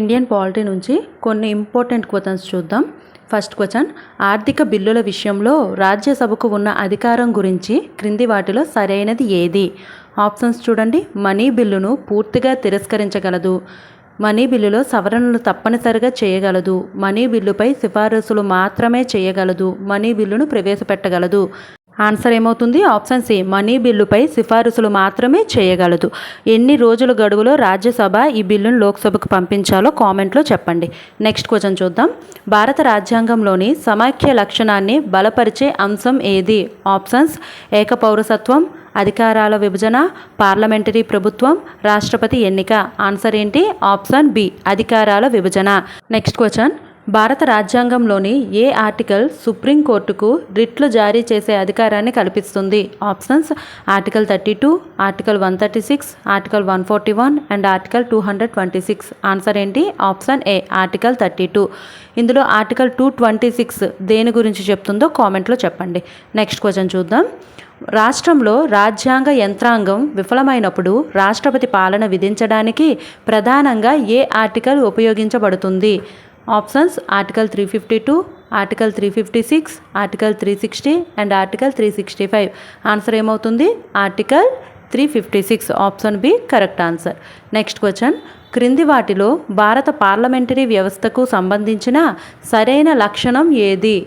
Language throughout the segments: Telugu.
ఇండియన్ పాలిటీ నుంచి కొన్ని ఇంపార్టెంట్ క్వశ్చన్స్ చూద్దాం. ఫస్ట్ క్వశ్చన్, ఆర్థిక బిల్లుల విషయంలో రాజ్యసభకు ఉన్న అధికారం గురించి క్రింది వాటిలో సరైనది ఏది? ఆప్షన్స్ చూడండి. మనీ బిల్లును పూర్తిగా తిరస్కరించగలదు, మనీ బిల్లులో సవరణలు తప్పనిసరిగా చేయగలదు, మనీ బిల్లుపై సిఫారసులు మాత్రమే చేయగలదు, మనీ బిల్లును ప్రవేశపెట్టగలదు. ఆన్సర్ ఏమవుతుంది? ఆప్షన్ సి, మనీ బిల్లుపై సిఫారసులు మాత్రమే చేయగలదు. ఎన్ని రోజుల గడువులో రాజ్యసభ ఈ బిల్లును లోక్సభకు పంపించాలో కామెంట్లో చెప్పండి. నెక్స్ట్ క్వశ్చన్ చూద్దాం. భారత రాజ్యాంగంలోని సమాఖ్య లక్షణాన్ని బలపరిచే అంశం ఏది? ఆప్షన్స్: ఏక పౌరసత్వం, అధికారాల విభజన, పార్లమెంటరీ ప్రభుత్వం, రాష్ట్రపతి ఎన్నిక. ఆన్సర్ ఏంటి? ఆప్షన్ బి, అధికారాల విభజన. నెక్స్ట్ క్వశ్చన్, భారత రాజ్యాంగంలోని ఏ ఆర్టికల్ సుప్రీంకోర్టుకు రిట్లు జారీ చేసే అధికారాన్ని కల్పిస్తుంది? Options: article 32, article 136, article 141 and article 226. Answer ఏంటి? Option A, article 32. ఇందులో ఆర్టికల్ 226 దేని గురించి చెప్తుందో కామెంట్లో చెప్పండి. నెక్స్ట్ క్వశ్చన్ చూద్దాం. రాష్ట్రంలో రాజ్యాంగ యంత్రాంగం విఫలమైనప్పుడు రాష్ట్రపతి పాలన విధించడానికి ప్రధానంగా ఏ ఆర్టికల్ ఉపయోగించబడుతుంది? Options: article 352, article 356, article 360 and article 365. Answer ఏమవుతుంది? Article 356. Option B correct answer. Next question, క్రింది వాటిలో భారత పార్లమెంటరీ వ్యవస్థకు సంబంధించిన సరైన లక్షణం ఏది?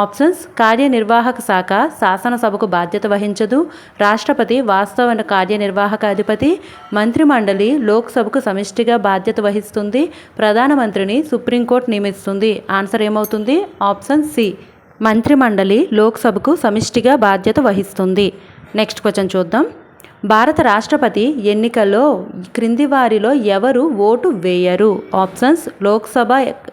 ఆప్షన్స్: కార్యనిర్వాహక శాఖ శాసనసభకు బాధ్యత వహించదు, రాష్ట్రపతి వాస్తవ కార్యనిర్వాహక అధిపతి, మంత్రిమండలి లోక్సభకు సమిష్టిగా బాధ్యత వహిస్తుంది, ప్రధానమంత్రిని సుప్రీంకోర్టు నియమిస్తుంది. ఆన్సర్ ఏమవుతుంది? ఆప్షన్ సి, మంత్రిమండలి లోక్సభకు సమిష్టిగా బాధ్యత వహిస్తుంది. నెక్స్ట్ క్వశ్చన్ చూద్దాం. భారత రాష్ట్రపతి ఎన్నికల్లో క్రింది వారిలో ఎవరు ఓటు వేయరు? ఆప్షన్స్: లోక్సభ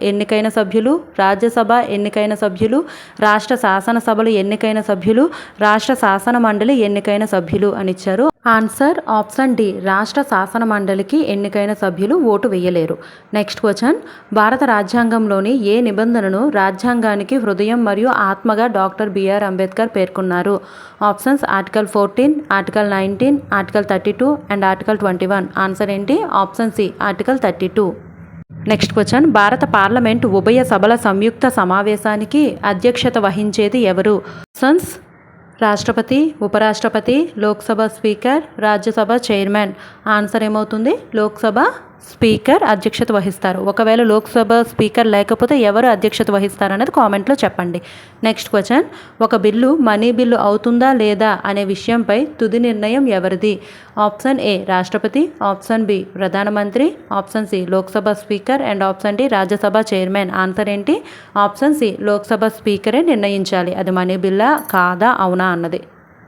ఎన్నికైన సభ్యులు, రాజ్యసభ ఎన్నికైన సభ్యులు, రాష్ట్ర శాసనసభలు ఎన్నికైన సభ్యులు, రాష్ట్ర శాసన మండలి ఎన్నికైన సభ్యులు అని ఇచ్చారు. ఆన్సర్ ఆప్షన్ డి, రాష్ట్ర శాసన మండలికి ఎన్నికైన సభ్యులు ఓటు వేయలేరు. నెక్స్ట్ క్వశ్చన్, భారత రాజ్యాంగంలోని ఏ నిబంధనను రాజ్యాంగానికి హృదయం మరియు ఆత్మగా డాక్టర్ బిఆర్ అంబేద్కర్ పేర్కొన్నారు? Options: article 14, article 19, article 32 and article 21. Answer ఏంటి? Option C, article 32. Next question, భారత పార్లమెంట్ ఉభయ సభల సంయుక్త సమావేశానికి అధ్యక్షత వహించేది ఎవరు? ఆప్షన్స్: రాష్ట్రపతి, ఉపరాష్ట్రపతి, Lok Sabha speaker, Rajya Sabha chairman. Answer ఏమవుతుంది? లోక్సభ స్పీకర్ అధ్యక్షత వహిస్తారు. ఒకవేళ లోక్సభ స్పీకర్ లేకపోతే ఎవరు అధ్యక్షత వహిస్తారు అనేది కామెంట్లో చెప్పండి. నెక్స్ట్ క్వశ్చన్, ఒక బిల్లు మనీ బిల్లు అవుతుందా లేదా అనే విషయంపై తుది నిర్ణయం ఎవరిది? ఆప్షన్ ఏ, రాష్ట్రపతి, ఆప్షన్ బి, ప్రధానమంత్రి, option C, Lok Sabha speaker and option D, Rajya Sabha chairman. Answer ఏంటి? ఆప్షన్ సి, లోక్సభ స్పీకరే నిర్ణయించాలి అది మనీ బిల్లా కాదా అవునా అన్నది.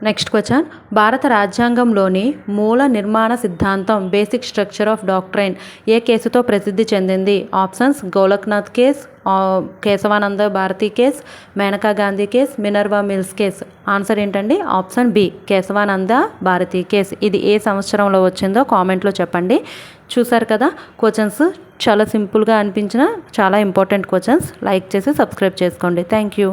నెక్స్ట్ క్వశ్చన్, భారత రాజ్యాంగంలోని మూల నిర్మాణ సిద్ధాంతం బేసిక్ స్ట్రక్చర్ ఆఫ్ డాక్ట్రైన్ ఏ కేసుతో ప్రసిద్ధి చెందింది? Options: Golaknath case, Kesavananda Bharati case, Maneka Gandhi case, Minerva mills case. Answer ఏంటండి? Option B, Kesavananda Bharati case. ఇది ఏ సంవత్సరంలో వచ్చిందో కామెంట్లో చెప్పండి. చూసారు కదా, క్వశ్చన్స్ చాలా సింపుల్గా అనిపించిన చాలా ఇంపార్టెంట్ క్వశ్చన్స్. లైక్ చేసి సబ్స్క్రైబ్ చేసుకోండి. Thank you.